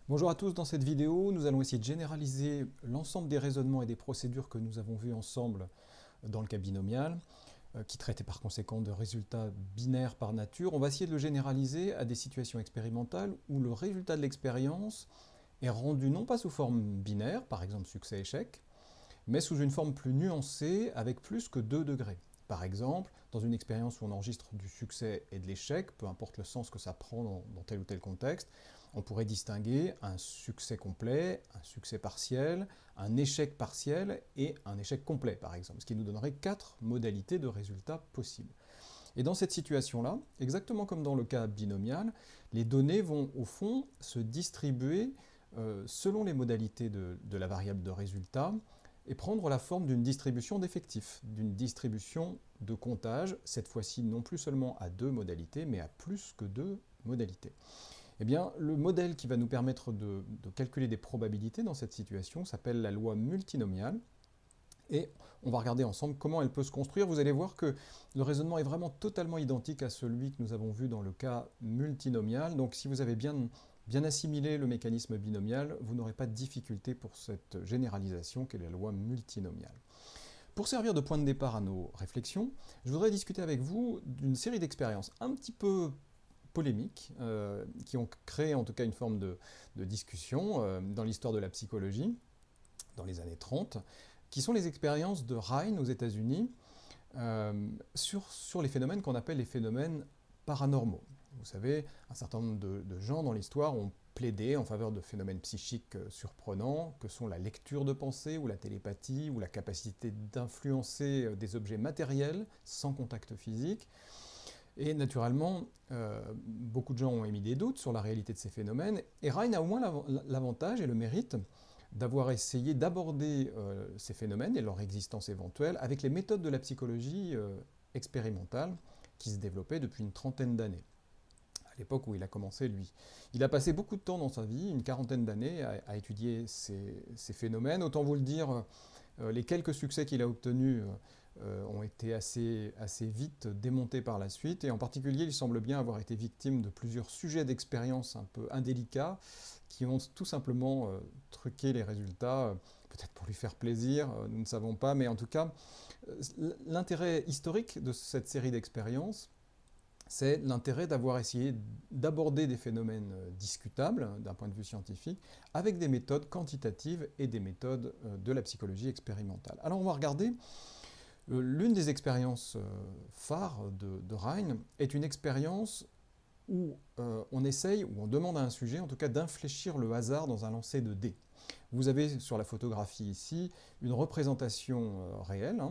Bonjour à tous, dans cette vidéo, nous allons essayer de généraliser l'ensemble des raisonnements et des procédures que nous avons vus ensemble dans le cas binomial, qui traitait par conséquent de résultats binaires par nature. On va essayer de le généraliser à des situations expérimentales où le résultat de l'expérience est rendu non pas sous forme binaire, par exemple succès-échec, mais sous une forme plus nuancée avec plus que 2 degrés. Par exemple, dans une expérience où on enregistre du succès et de l'échec, peu importe le sens que ça prend dans tel ou tel contexte, on pourrait distinguer un succès complet, un succès partiel, un échec partiel et un échec complet, par exemple, ce qui nous donnerait 4 modalités de résultats possibles. Et dans cette situation-là, exactement comme dans le cas binomial, les données vont au fond se distribuer selon les modalités de la variable de résultat et prendre la forme d'une distribution d'effectifs, d'une distribution de comptage, cette fois-ci non plus seulement à 2 modalités, mais à plus que 2 modalités. Eh bien, le modèle qui va nous permettre de calculer des probabilités dans cette situation s'appelle la loi multinomiale. Et on va regarder ensemble comment elle peut se construire. Vous allez voir que le raisonnement est vraiment totalement identique à celui que nous avons vu dans le cas multinomial. Donc si vous avez bien assimilé le mécanisme binomial, vous n'aurez pas de difficulté pour cette généralisation qu'est la loi multinomiale. Pour servir de point de départ à nos réflexions, je voudrais discuter avec vous d'une série d'expériences un petit peu polémiques, qui ont créé en tout cas une forme de discussion dans l'histoire de la psychologie, dans les années 30, qui sont les expériences de Rhine aux États-Unis sur les phénomènes qu'on appelle les phénomènes paranormaux. Vous savez, un certain nombre de gens dans l'histoire ont plaidé en faveur de phénomènes psychiques surprenants, que sont la lecture de pensée, ou la télépathie, ou la capacité d'influencer des objets matériels sans contact physique. Et naturellement, beaucoup de gens ont émis des doutes sur la réalité de ces phénomènes, et Rhine a au moins l'avantage et le mérite d'avoir essayé d'aborder ces phénomènes et leur existence éventuelle avec les méthodes de la psychologie expérimentale qui se développaient depuis une trentaine d'années, à l'époque où il a commencé lui. Il a passé beaucoup de temps dans sa vie, une quarantaine d'années, à étudier ces phénomènes. Autant vous le dire, les quelques succès qu'il a obtenus ont été assez vite démontés par la suite, et en particulier, il semble bien avoir été victime de plusieurs sujets d'expérience un peu indélicats qui ont tout simplement truqué les résultats, peut-être pour lui faire plaisir, nous ne savons pas, mais en tout cas, l'intérêt historique de cette série d'expériences, c'est l'intérêt d'avoir essayé d'aborder des phénomènes discutables d'un point de vue scientifique avec des méthodes quantitatives et des méthodes de la psychologie expérimentale. Alors on va regarder l'une des expériences phares de Rhine est une expérience où on essaye, où on demande à un sujet en tout cas d'infléchir le hasard dans un lancer de dés. Vous avez sur la photographie ici une représentation réelle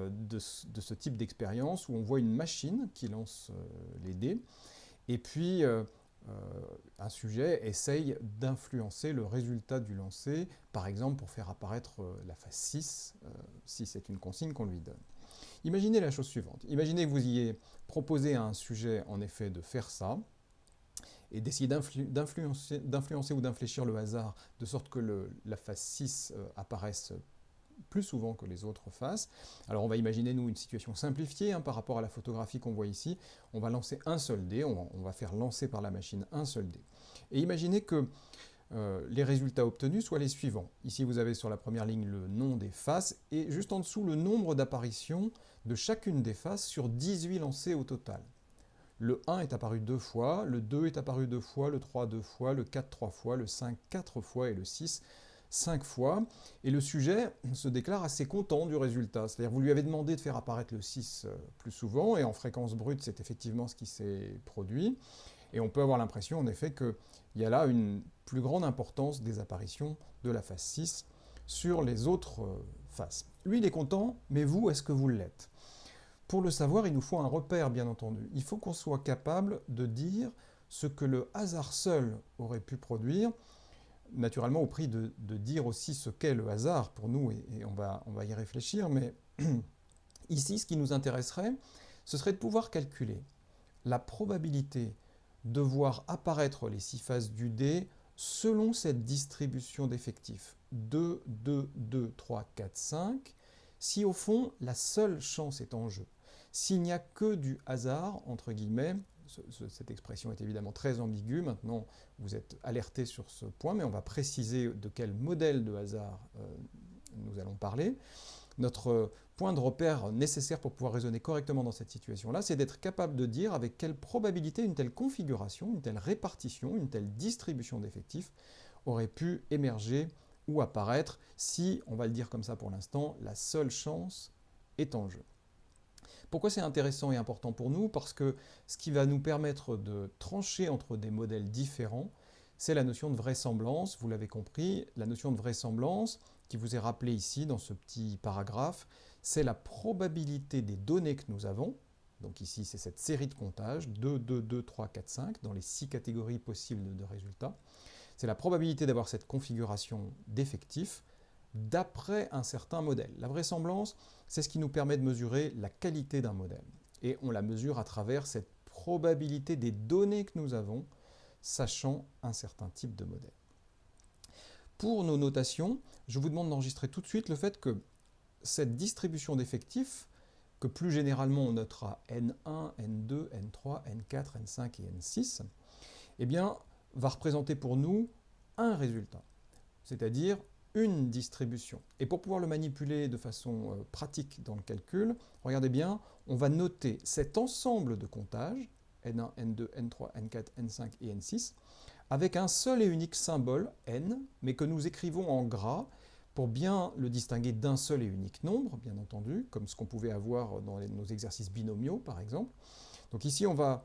de ce type d'expérience où on voit une machine qui lance les dés et puis un sujet essaye d'influencer le résultat du lancer, par exemple pour faire apparaître la face 6, si c'est une consigne qu'on lui donne. Imaginez la chose suivante. Imaginez que vous ayez proposé à un sujet en effet de faire ça, et d'essayer d'influencer ou d'infléchir le hasard de sorte que la face 6 apparaisse plus souvent que les autres faces. Alors on va imaginer nous une situation simplifiée par rapport à la photographie qu'on voit ici. On va lancer un seul dé, on va faire lancer par la machine un seul dé. Et imaginez que les résultats obtenus soient les suivants. Ici vous avez sur la première ligne le nom des faces et juste en dessous le nombre d'apparitions de chacune des faces sur 18 lancés au total. Le 1 est apparu 2 fois, le 2 est apparu 2 fois, le 3 2 fois, le 4 3 fois, le 5 4 fois et le 6 5 fois. Et le sujet se déclare assez content du résultat. C'est-à-dire vous lui avez demandé de faire apparaître le 6 plus souvent, et en fréquence brute, c'est effectivement ce qui s'est produit. Et on peut avoir l'impression en effet qu'il y a là une plus grande importance des apparitions de la face 6 sur les autres faces. Lui, il est content, mais vous, est-ce que vous l'êtes ? Pour le savoir, il nous faut un repère, bien entendu. Il faut qu'on soit capable de dire ce que le hasard seul aurait pu produire, naturellement au prix de dire aussi ce qu'est le hasard pour nous, et on va y réfléchir, mais ici, ce qui nous intéresserait, ce serait de pouvoir calculer la probabilité de voir apparaître les 6 faces du dé selon cette distribution d'effectifs. 2, 2, 2, 3, 4, 5, si au fond, la seule chance est en jeu. S'il n'y a que du hasard, entre guillemets, cette expression est évidemment très ambiguë. Maintenant, vous êtes alerté sur ce point, mais on va préciser de quel modèle de hasard nous allons parler. Notre point de repère nécessaire pour pouvoir raisonner correctement dans cette situation-là, c'est d'être capable de dire avec quelle probabilité une telle configuration, une telle répartition, une telle distribution d'effectifs aurait pu émerger ou apparaître si, on va le dire comme ça pour l'instant, la seule chance est en jeu. Pourquoi c'est intéressant et important pour nous? Parce que ce qui va nous permettre de trancher entre des modèles différents, c'est la notion de vraisemblance. Vous l'avez compris, la notion de vraisemblance, qui vous est rappelée ici dans ce petit paragraphe, c'est la probabilité des données que nous avons. Donc ici, c'est cette série de comptages, 2, 2, 2, 3, 4, 5, dans les 6 catégories possibles de résultats. C'est la probabilité d'avoir cette configuration d'effectifs d'après un certain modèle. La vraisemblance, c'est ce qui nous permet de mesurer la qualité d'un modèle. Et on la mesure à travers cette probabilité des données que nous avons, sachant un certain type de modèle. Pour nos notations, je vous demande d'enregistrer tout de suite le fait que cette distribution d'effectifs, que plus généralement on notera N1, N2, N3, N4, N5 et N6, eh bien, va représenter pour nous un résultat, c'est-à-dire une distribution. Et pour pouvoir le manipuler de façon pratique dans le calcul, regardez bien, on va noter cet ensemble de comptages, N1, N2, N3, N4, N5 et N6, avec un seul et unique symbole, N, mais que nous écrivons en gras pour bien le distinguer d'un seul et unique nombre, bien entendu, comme ce qu'on pouvait avoir dans nos exercices binomiaux, par exemple. Donc ici, on va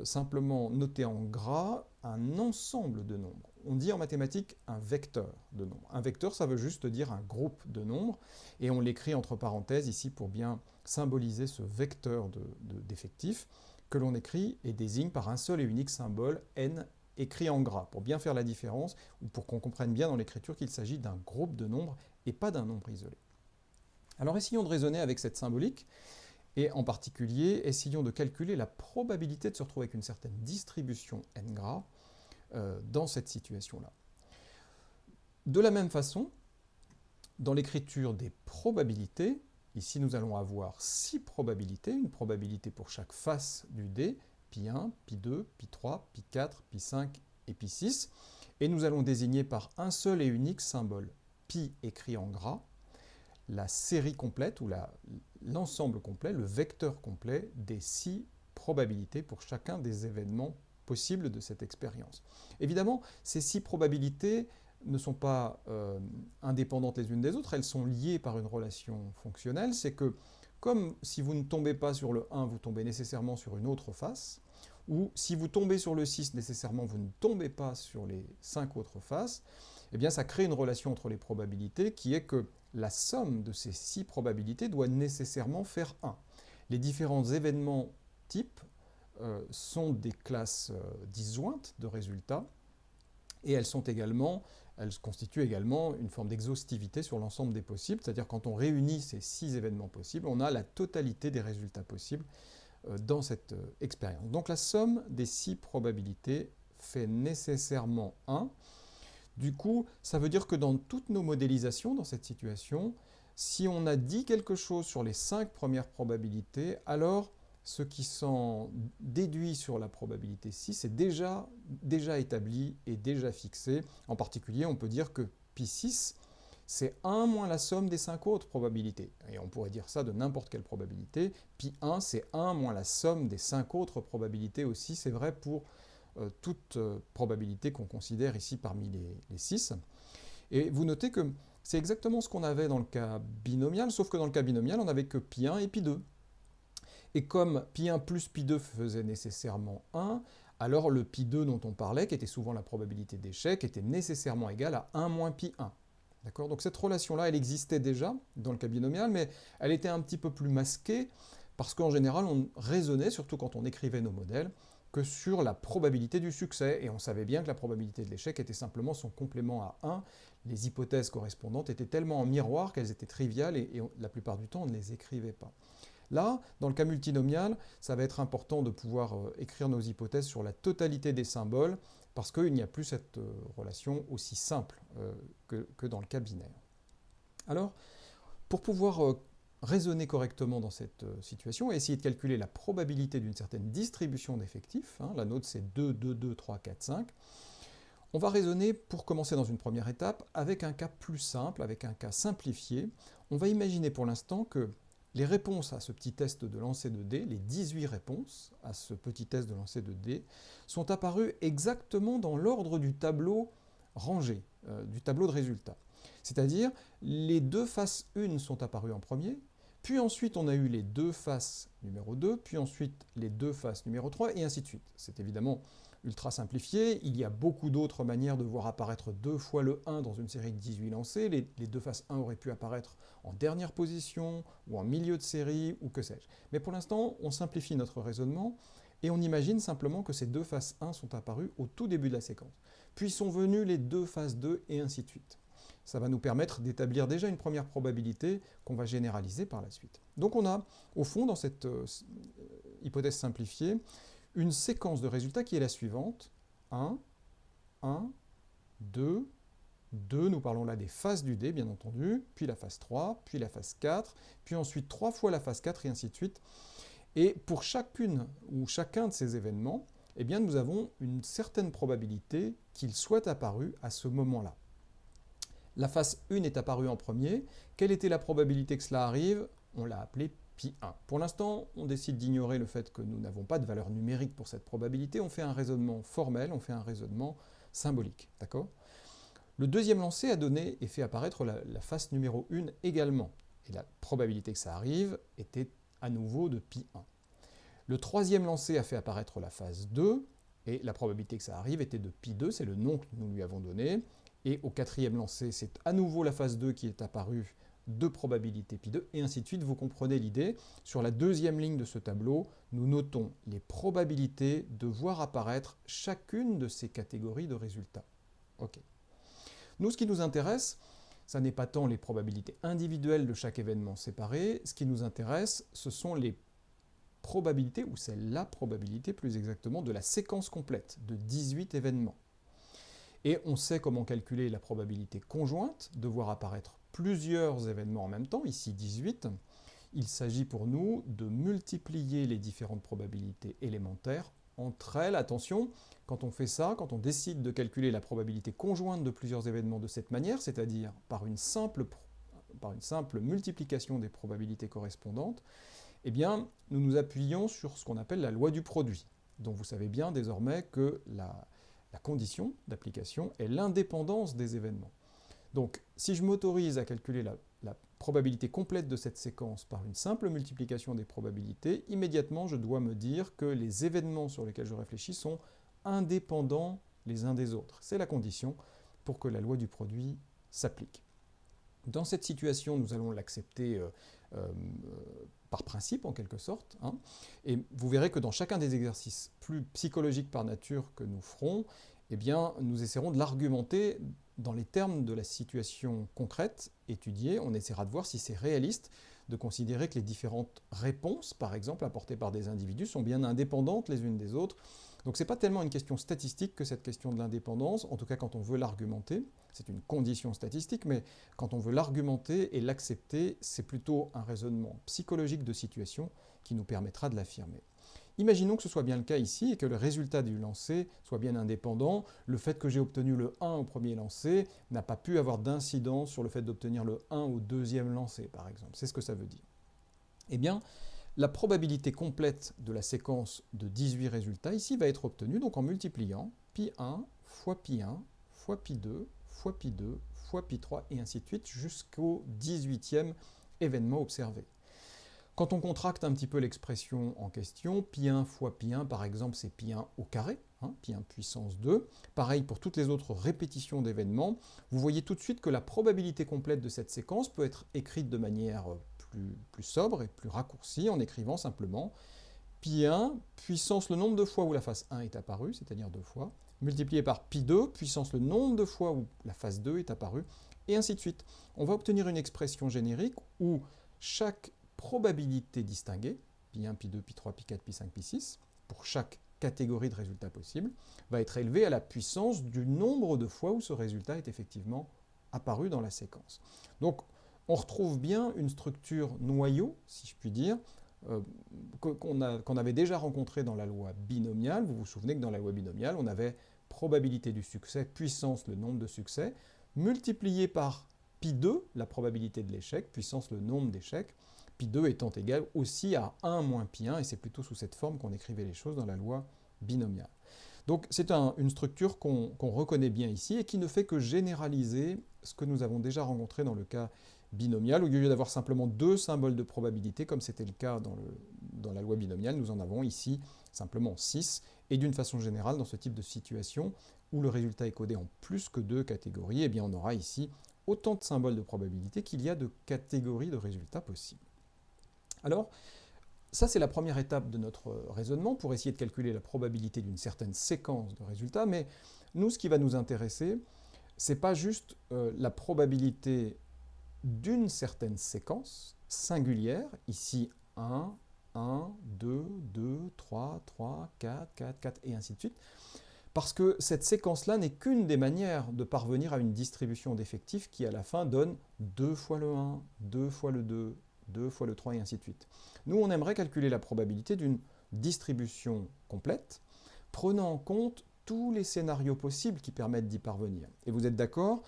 simplement noter en gras un ensemble de nombres. On dit en mathématiques un vecteur de nombres. Un vecteur, ça veut juste dire un groupe de nombres, et on l'écrit entre parenthèses ici pour bien symboliser ce vecteur d'effectifs que l'on écrit et désigne par un seul et unique symbole n écrit en gras, pour bien faire la différence, ou pour qu'on comprenne bien dans l'écriture qu'il s'agit d'un groupe de nombres et pas d'un nombre isolé. Alors essayons de raisonner avec cette symbolique, et en particulier, essayons de calculer la probabilité de se retrouver avec une certaine distribution n gras dans cette situation-là. De la même façon, dans l'écriture des probabilités, ici nous allons avoir 6 probabilités, une probabilité pour chaque face du dé, pi1, pi2, pi3, pi4, pi5 et pi6, et nous allons désigner par un seul et unique symbole, pi écrit en gras, la série complète ou l'ensemble complet, le vecteur complet des 6 probabilités pour chacun des événements possibles de cette expérience. Évidemment, ces 6 probabilités ne sont pas indépendantes les unes des autres, elles sont liées par une relation fonctionnelle, c'est que comme si vous ne tombez pas sur le 1, vous tombez nécessairement sur une autre face, ou si vous tombez sur le 6, nécessairement vous ne tombez pas sur les 5 autres faces, eh bien ça crée une relation entre les probabilités qui est que la somme de ces 6 probabilités doit nécessairement faire 1. Les différents événements types sont des classes disjointes de résultats, et elles constituent également une forme d'exhaustivité sur l'ensemble des possibles, c'est-à-dire quand on réunit ces 6 événements possibles, on a la totalité des résultats possibles dans cette expérience. Donc la somme des 6 probabilités fait nécessairement 1. Du coup, ça veut dire que dans toutes nos modélisations, dans cette situation, si on a dit quelque chose sur les 5 premières probabilités, alors ce qui s'en déduit sur la probabilité 6 est déjà établi et déjà fixé. En particulier, on peut dire que pi6, c'est 1 moins la somme des 5 autres probabilités. Et on pourrait dire ça de n'importe quelle probabilité. Pi1, c'est 1 moins la somme des 5 autres probabilités aussi. C'est vrai pour toute probabilité qu'on considère ici parmi les 6. Et vous notez que c'est exactement ce qu'on avait dans le cas binomial, sauf que dans le cas binomial, on n'avait que pi1 et pi2. Et comme pi1 plus pi2 faisait nécessairement 1, alors le pi2 dont on parlait, qui était souvent la probabilité d'échec, était nécessairement égal à 1 moins pi1. D'accord ? Donc cette relation-là, elle existait déjà dans le cas binomial, mais elle était un petit peu plus masquée, parce qu'en général, on raisonnait, surtout quand on écrivait nos modèles, que sur la probabilité du succès, et on savait bien que la probabilité de l'échec était simplement son complément à 1. Les hypothèses correspondantes étaient tellement en miroir qu'elles étaient triviales, et la plupart du temps, on ne les écrivait pas. Là, dans le cas multinomial, ça va être important de pouvoir écrire nos hypothèses sur la totalité des symboles, parce qu'il n'y a plus cette relation aussi simple que dans le cas binaire. Alors, pour pouvoir raisonner correctement dans cette situation et essayer de calculer la probabilité d'une certaine distribution d'effectifs, hein, la nôtre c'est 2, 2, 2, 3, 4, 5, on va raisonner pour commencer dans une première étape avec un cas plus simple, avec un cas simplifié. On va imaginer pour l'instant que les réponses à ce petit test de lancer de dés, les 18 réponses à ce petit test de lancer de dés, sont apparues exactement dans l'ordre du tableau rangé, du tableau de résultats. C'est-à-dire, les deux faces 1 sont apparues en premier, puis ensuite on a eu les deux faces numéro 2, puis ensuite les deux faces numéro 3, et ainsi de suite. C'est évidemment ultra simplifié, il y a beaucoup d'autres manières de voir apparaître deux fois le 1 dans une série de 18 lancés, les deux faces 1 auraient pu apparaître en dernière position, ou en milieu de série, ou que sais-je. Mais pour l'instant, on simplifie notre raisonnement, et on imagine simplement que ces deux faces 1 sont apparues au tout début de la séquence. Puis sont venues les deux faces 2, et ainsi de suite. Ça va nous permettre d'établir déjà une première probabilité qu'on va généraliser par la suite. Donc on a, au fond, dans cette hypothèse simplifiée, une séquence de résultats qui est la suivante. 1, 1, 2, 2, nous parlons là des faces du dé, bien entendu, puis la phase 3, puis la phase 4, puis ensuite 3 fois la phase 4, et ainsi de suite. Et pour chacune ou chacun de ces événements, eh bien, nous avons une certaine probabilité qu'ils soient apparus à ce moment-là. La phase 1 est apparue en premier. Quelle était la probabilité que cela arrive? On l'a appelée pi 1. Pour l'instant, on décide d'ignorer le fait que nous n'avons pas de valeur numérique pour cette probabilité. On fait un raisonnement formel, on fait un raisonnement symbolique. D'accord? Le deuxième lancer a donné et fait apparaître la phase numéro 1 également. Et la probabilité que ça arrive était à nouveau de pi 1. Le troisième lancer a fait apparaître la phase 2, et la probabilité que ça arrive était de pi 2, c'est le nom que nous lui avons donné. Et au quatrième lancer, c'est à nouveau la phase 2 qui est apparue de probabilité pi 2, et ainsi de suite. Vous comprenez l'idée. Sur la deuxième ligne de ce tableau, nous notons les probabilités de voir apparaître chacune de ces catégories de résultats. Ok. Nous, ce qui nous intéresse, ça n'est pas tant les probabilités individuelles de chaque événement séparé. Ce qui nous intéresse, ce sont les probabilités, ou c'est la probabilité plus exactement, de la séquence complète de 18 événements. Et on sait comment calculer la probabilité conjointe de voir apparaître plusieurs événements en même temps, ici 18. Il s'agit pour nous de multiplier les différentes probabilités élémentaires entre elles. Attention, quand on fait ça, quand on décide de calculer la probabilité conjointe de plusieurs événements de cette manière, c'est-à-dire par une simple multiplication des probabilités correspondantes, eh bien, nous nous appuyons sur ce qu'on appelle la loi du produit, dont vous savez bien désormais que la condition d'application est l'indépendance des événements. Donc, si je m'autorise à calculer la probabilité complète de cette séquence par une simple multiplication des probabilités, immédiatement je dois me dire que les événements sur lesquels je réfléchis sont indépendants les uns des autres. C'est la condition pour que la loi du produit s'applique. Dans cette situation, nous allons l'accepter par principe, en quelque sorte, hein, et vous verrez que dans chacun des exercices plus psychologiques par nature que nous ferons, eh bien, nous essaierons de l'argumenter dans les termes de la situation concrète étudiée. On essaiera de voir si c'est réaliste de considérer que les différentes réponses, par exemple, apportées par des individus, sont bien indépendantes les unes des autres. Donc ce n'est pas tellement une question statistique que cette question de l'indépendance, en tout cas quand on veut l'argumenter, c'est une condition statistique, mais quand on veut l'argumenter et l'accepter, c'est plutôt un raisonnement psychologique de situation qui nous permettra de l'affirmer. Imaginons que ce soit bien le cas ici et que le résultat du lancer soit bien indépendant. Le fait que j'ai obtenu le 1 au premier lancer n'a pas pu avoir d'incidence sur le fait d'obtenir le 1 au deuxième lancer, par exemple. C'est ce que ça veut dire. Eh bien, la probabilité complète de la séquence de 18 résultats ici va être obtenue donc en multipliant pi1 fois pi1 fois pi2 fois pi2 fois pi3 et ainsi de suite jusqu'au 18e événement observé. Quand on contracte un petit peu l'expression en question, pi1 fois pi1 par exemple c'est pi1 au carré, hein, pi1 puissance 2. Pareil pour toutes les autres répétitions d'événements. Vous voyez tout de suite que la probabilité complète de cette séquence peut être écrite de manière plus sobre et plus raccourcie en écrivant simplement pi1 puissance le nombre de fois où la phase 1 est apparue, c'est-à-dire 2 fois, multiplié par pi2 puissance le nombre de fois où la phase 2 est apparue, et ainsi de suite. On va obtenir une expression générique où chaque probabilité distinguée, pi1, pi2, pi3, pi4, pi5, pi6, pour chaque catégorie de résultats possibles, va être élevée à la puissance du nombre de fois où ce résultat est effectivement apparu dans la séquence. Donc, on retrouve bien une structure noyau, si je puis dire, qu'on avait déjà rencontrée dans la loi binomiale. Vous vous souvenez que dans la loi binomiale, on avait probabilité du succès, puissance le nombre de succès, multiplié par pi2, la probabilité de l'échec, puissance le nombre d'échecs, pi2 étant égal aussi à 1 moins pi1, et c'est plutôt sous cette forme qu'on écrivait les choses dans la loi binomiale. Donc c'est une structure qu'on reconnaît bien ici et qui ne fait que généraliser ce que nous avons déjà rencontré dans le cas binomial. Au lieu d'avoir simplement 2 symboles de probabilité, comme c'était le cas dans la loi binomiale, nous en avons ici simplement 6. Et d'une façon générale, dans ce type de situation, où le résultat est codé en plus que 2 catégories, eh bien on aura ici autant de symboles de probabilité qu'il y a de catégories de résultats possibles. Alors, ça, c'est la première étape de notre raisonnement pour essayer de calculer la probabilité d'une certaine séquence de résultats, mais nous, ce qui va nous intéresser, c'est pas juste la probabilité d'une certaine séquence singulière, ici 1, 1, 2, 2, 3, 3, 4, 4, 4, et ainsi de suite, parce que cette séquence-là n'est qu'une des manières de parvenir à une distribution d'effectifs qui, à la fin, donne 2 fois le 1, 2 fois le 2, 2 fois le 3, et ainsi de suite. Nous, on aimerait calculer la probabilité d'une distribution complète, prenant en compte tous les scénarios possibles qui permettent d'y parvenir. Et vous êtes d'accord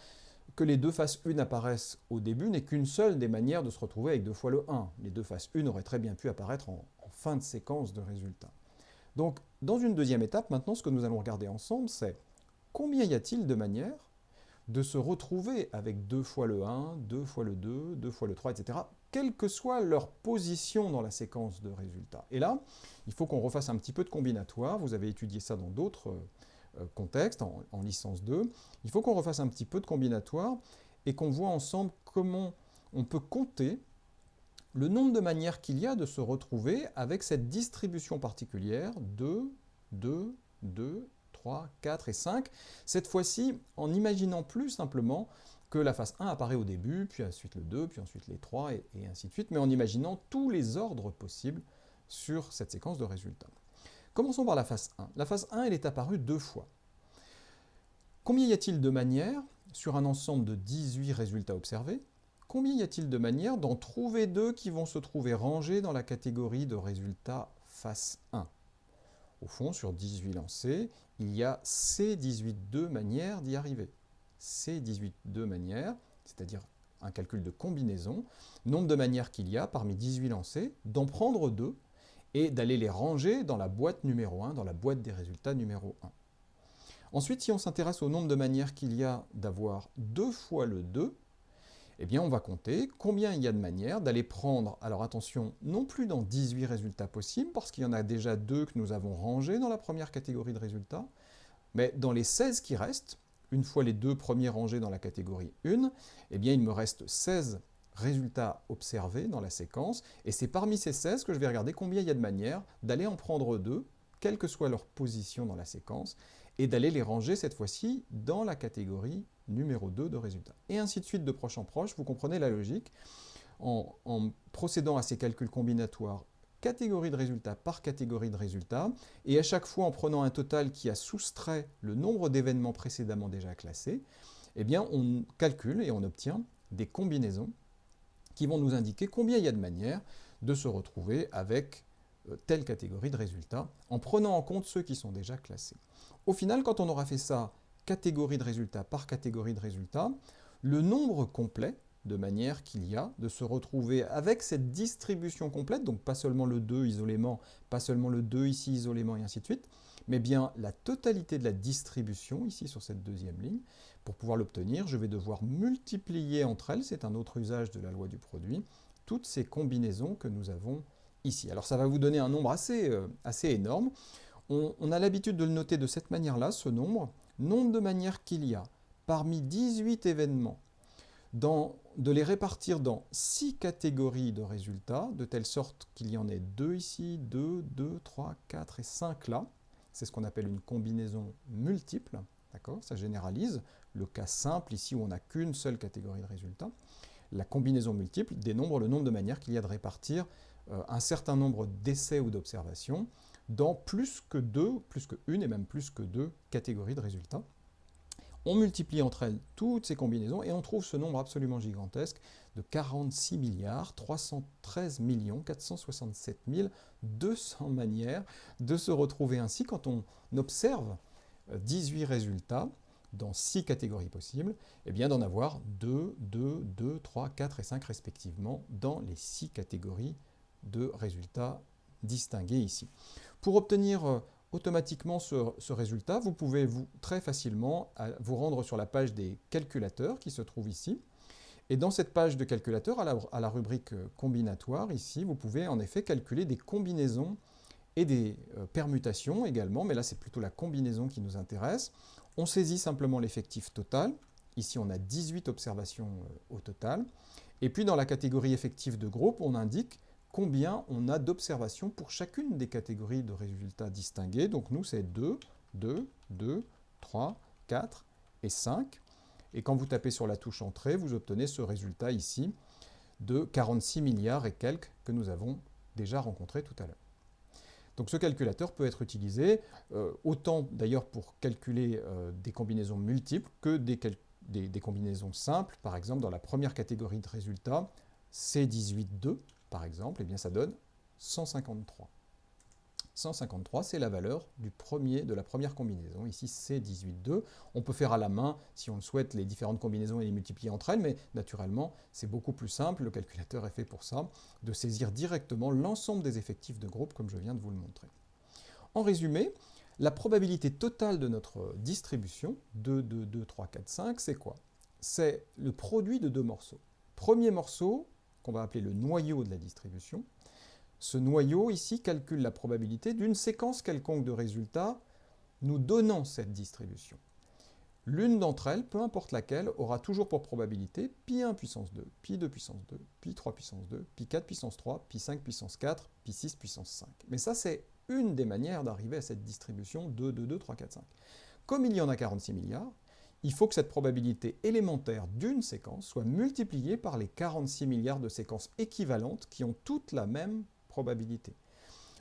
que les 2 faces 1 apparaissent au début n'est qu'une seule des manières de se retrouver avec 2 fois le 1. Les 2 faces 1 auraient très bien pu apparaître en fin de séquence de résultats. Donc, dans une deuxième étape, maintenant, ce que nous allons regarder ensemble, c'est combien y a-t-il de manières de se retrouver avec 2 fois le 1, 2 fois le 2, 2 fois le 3, etc., quelle que soit leur position dans la séquence de résultats. Et là, il faut qu'on refasse un petit peu de combinatoire. Vous avez étudié ça dans d'autres contextes, en licence 2. Il faut qu'on refasse un petit peu de combinatoire et qu'on voit ensemble comment on peut compter le nombre de manières qu'il y a de se retrouver avec cette distribution particulière 2, 2, 2, 3, 4 et 5. Cette fois-ci, en imaginant plus simplement que la phase 1 apparaît au début, puis ensuite le 2, puis ensuite les 3, et ainsi de suite, mais en imaginant tous les ordres possibles sur cette séquence de résultats. Commençons par la phase 1. La phase 1, elle est apparue 2 fois. Combien y a-t-il de manières, sur un ensemble de 18 résultats observés, combien y a-t-il de manières d'en trouver 2 qui vont se trouver rangés dans la catégorie de résultats phase 1 ? Au fond, sur 18 lancés, il y a ces 18 manières d'y arriver. Ces 18 manières, c'est-à-dire un calcul de combinaison, nombre de manières qu'il y a parmi 18 lancés, d'en prendre 2 et d'aller les ranger dans la boîte numéro 1, dans la boîte des résultats numéro 1. Ensuite, si on s'intéresse au nombre de manières qu'il y a d'avoir 2 fois le 2, eh bien on va compter combien il y a de manières d'aller prendre, alors attention, non plus dans 18 résultats possibles, parce qu'il y en a déjà 2 que nous avons rangés dans la première catégorie de résultats, mais dans les 16 qui restent, une fois les 2 premiers rangés dans la catégorie 1, eh bien il me reste 16 résultats observés dans la séquence, et c'est parmi ces 16 que je vais regarder combien il y a de manières d'aller en prendre 2, quelle que soit leur position dans la séquence, et d'aller les ranger cette fois-ci dans la catégorie numéro 2 de résultats. Et ainsi de suite de proche en proche, vous comprenez la logique. En procédant à ces calculs combinatoires, catégorie de résultats par catégorie de résultats, et à chaque fois en prenant un total qui a soustrait le nombre d'événements précédemment déjà classés, eh bien on calcule et on obtient des combinaisons qui vont nous indiquer combien il y a de manières de se retrouver avec telle catégorie de résultats, en prenant en compte ceux qui sont déjà classés. Au final, quand on aura fait ça catégorie de résultats par catégorie de résultats, le nombre complet de manières qu'il y a de se retrouver avec cette distribution complète, donc pas seulement le 2 isolément, pas seulement le 2 ici isolément et ainsi de suite, mais bien la totalité de la distribution ici sur cette deuxième ligne. Pour pouvoir l'obtenir, je vais devoir multiplier entre elles, c'est un autre usage de la loi du produit, toutes ces combinaisons que nous avons ici. Alors ça va vous donner un nombre assez énorme. On a l'habitude de le noter de cette manière-là, ce nombre de manières qu'il y a parmi 18 événements, de les répartir dans 6 catégories de résultats, de telle sorte qu'il y en ait 2 ici, 2, 2, 3, 4 et 5 là. C'est ce qu'on appelle une combinaison multiple. D'accord ? Ça généralise. Le cas simple ici où on n'a qu'une seule catégorie de résultats. La combinaison multiple dénombre le nombre de manières qu'il y a de répartir un certain nombre d'essais ou d'observations dans plus que une et même plus que 2 catégories de résultats. On multiplie entre elles toutes ces combinaisons et on trouve ce nombre absolument gigantesque de 46 milliards 313 467 200 manières de se retrouver ainsi quand on observe 18 résultats dans 6 catégories possibles, et bien d'en avoir 2, 2, 2, 3, 4 et 5 respectivement dans les 6 catégories de résultats distingués ici. Pour obtenir automatiquement ce résultat, vous pouvez très facilement vous rendre sur la page des calculateurs qui se trouve ici. Et dans cette page de calculateur, à la rubrique combinatoire, ici, vous pouvez en effet calculer des combinaisons et des permutations également, mais là c'est plutôt la combinaison qui nous intéresse. On saisit simplement l'effectif total. Ici on a 18 observations au total. Et puis dans la catégorie effectif de groupe, on indique combien on a d'observations pour chacune des catégories de résultats distingués. Donc nous, c'est 2, 2, 2, 3, 4 et 5. Et quand vous tapez sur la touche Entrée, vous obtenez ce résultat ici de 46 milliards et quelques que nous avons déjà rencontré tout à l'heure. Donc ce calculateur peut être utilisé autant d'ailleurs pour calculer des combinaisons multiples que des combinaisons simples. Par exemple, dans la première catégorie de résultats, C18,2, par exemple, eh bien, ça donne 153. 153, c'est la valeur de la première combinaison. Ici, C18,2. On peut faire à la main, si on le souhaite, les différentes combinaisons et les multiplier entre elles, mais naturellement, c'est beaucoup plus simple, le calculateur est fait pour ça, de saisir directement l'ensemble des effectifs de groupe, comme je viens de vous le montrer. En résumé, la probabilité totale de notre distribution, 2, 2, 2, 3, 4, 5, c'est quoi? C'est le produit de deux morceaux. Premier morceau, qu'on va appeler le noyau de la distribution. Ce noyau ici calcule la probabilité d'une séquence quelconque de résultats nous donnant cette distribution. L'une d'entre elles, peu importe laquelle, aura toujours pour probabilité pi 1 puissance 2, pi 2 puissance 2, pi 3 puissance 2, pi 4 puissance 3, pi 5 puissance 4, pi 6 puissance 5. Mais ça, c'est une des manières d'arriver à cette distribution 2, 2, 2, 3, 4, 5. Comme il y en a 46 milliards, il faut que cette probabilité élémentaire d'une séquence soit multipliée par les 46 milliards de séquences équivalentes qui ont toutes la même probabilité.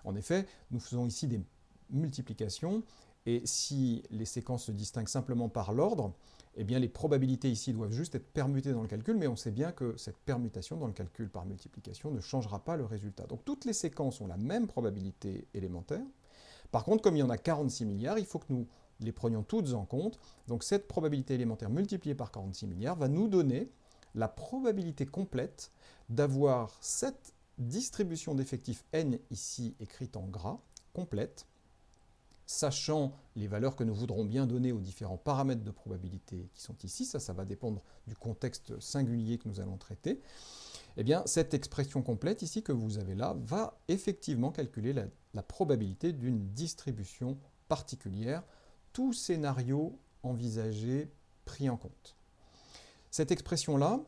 En effet, nous faisons ici des multiplications, et si les séquences se distinguent simplement par l'ordre, eh bien les probabilités ici doivent juste être permutées dans le calcul, mais on sait bien que cette permutation dans le calcul par multiplication ne changera pas le résultat. Donc toutes les séquences ont la même probabilité élémentaire. Par contre, comme il y en a 46 milliards, il faut que nous les prenions toutes en compte. Donc cette probabilité élémentaire multipliée par 46 milliards va nous donner la probabilité complète d'avoir cette distribution d'effectifs n ici écrite en gras, complète, sachant les valeurs que nous voudrons bien donner aux différents paramètres de probabilité qui sont ici, ça va dépendre du contexte singulier que nous allons traiter, eh bien cette expression complète ici que vous avez là va effectivement calculer la probabilité d'une distribution particulière, tout scénario envisagé pris en compte. Cette expression-là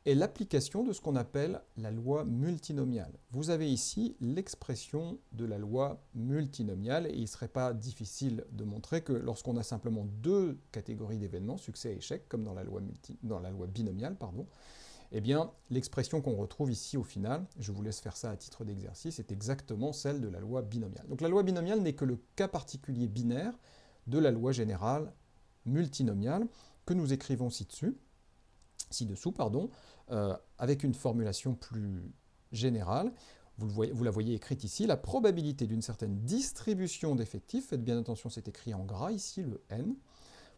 est l'application de ce qu'on appelle la loi multinomiale. Vous avez ici l'expression de la loi multinomiale, et il ne serait pas difficile de montrer que lorsqu'on a simplement deux catégories d'événements, succès et échec, comme dans la loi binomiale, eh bien, l'expression qu'on retrouve ici au final, je vous laisse faire ça à titre d'exercice, est exactement celle de la loi binomiale. Donc la loi binomiale n'est que le cas particulier binaire de la loi générale multinomiale que nous écrivons ci-dessous, avec une formulation plus générale. Vous la voyez écrite ici, la probabilité d'une certaine distribution d'effectifs, faites bien attention, c'est écrit en gras ici, le n,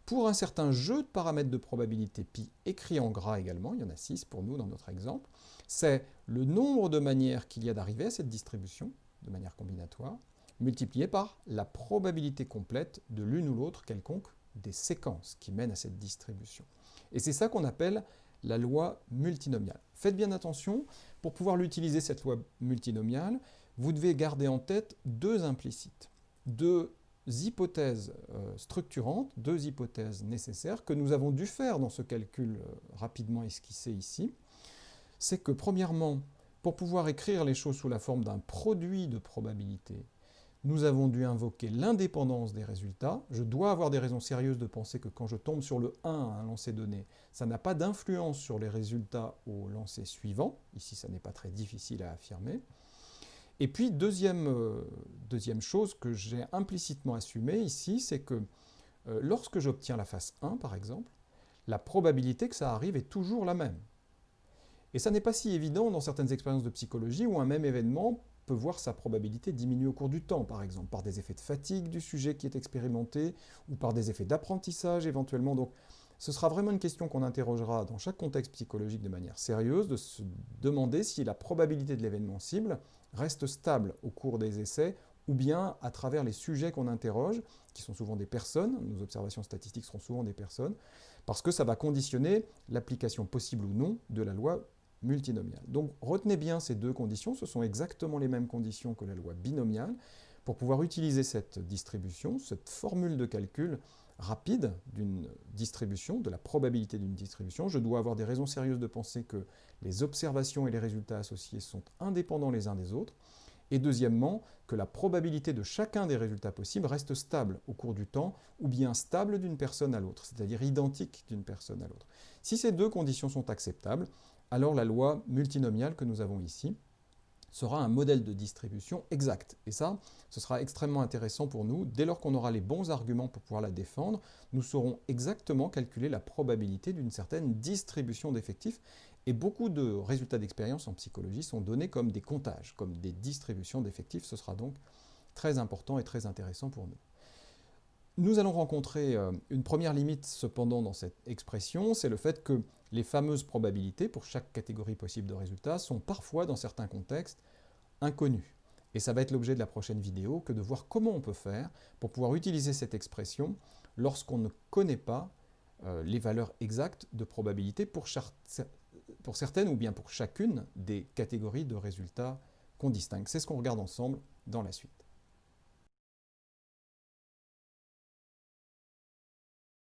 pour un certain jeu de paramètres de probabilité pi, écrit en gras également, il y en a 6 pour nous dans notre exemple, c'est le nombre de manières qu'il y a d'arriver à cette distribution, de manière combinatoire, multiplié par la probabilité complète de l'une ou l'autre quelconque des séquences qui mènent à cette distribution. Et c'est ça qu'on appelle la loi multinomiale. Faites bien attention, pour pouvoir l'utiliser cette loi multinomiale, vous devez garder en tête deux implicites, deux hypothèses structurantes, deux hypothèses nécessaires que nous avons dû faire dans ce calcul rapidement esquissé ici. C'est que premièrement, pour pouvoir écrire les choses sous la forme d'un produit de probabilité, nous avons dû invoquer l'indépendance des résultats. Je dois avoir des raisons sérieuses de penser que quand je tombe sur le 1 à un lancer donné, ça n'a pas d'influence sur les résultats au lancer suivant. Ici, ça n'est pas très difficile à affirmer. Et puis, deuxième chose que j'ai implicitement assumée ici, c'est que lorsque j'obtiens la face 1, par exemple, la probabilité que ça arrive est toujours la même. Et ça n'est pas si évident dans certaines expériences de psychologie où un même événement peut voir sa probabilité diminuer au cours du temps, par exemple, par des effets de fatigue du sujet qui est expérimenté, ou par des effets d'apprentissage éventuellement. Donc, ce sera vraiment une question qu'on interrogera dans chaque contexte psychologique de manière sérieuse, de se demander si la probabilité de l'événement cible reste stable au cours des essais, ou bien à travers les sujets qu'on interroge, qui sont souvent des personnes, nos observations statistiques seront souvent des personnes, parce que ça va conditionner l'application possible ou non de la loi multinomiale. Donc retenez bien ces deux conditions, ce sont exactement les mêmes conditions que la loi binomiale. Pour pouvoir utiliser cette distribution, cette formule de calcul rapide d'une distribution, de la probabilité d'une distribution, je dois avoir des raisons sérieuses de penser que les observations et les résultats associés sont indépendants les uns des autres, et deuxièmement, que la probabilité de chacun des résultats possibles reste stable au cours du temps, ou bien stable d'une personne à l'autre, c'est-à-dire identique d'une personne à l'autre. Si ces deux conditions sont acceptables, alors la loi multinomiale que nous avons ici sera un modèle de distribution exact. Et ça, ce sera extrêmement intéressant pour nous. Dès lors qu'on aura les bons arguments pour pouvoir la défendre, nous saurons exactement calculer la probabilité d'une certaine distribution d'effectifs. Et beaucoup de résultats d'expérience en psychologie sont donnés comme des comptages, comme des distributions d'effectifs. Ce sera donc très important et très intéressant pour nous. Nous allons rencontrer une première limite cependant dans cette expression, c'est le fait que les fameuses probabilités pour chaque catégorie possible de résultats sont parfois dans certains contextes inconnues. Et ça va être l'objet de la prochaine vidéo que de voir comment on peut faire pour pouvoir utiliser cette expression lorsqu'on ne connaît pas les valeurs exactes de probabilité pour certaines ou bien pour chacune des catégories de résultats qu'on distingue. C'est ce qu'on regarde ensemble dans la suite.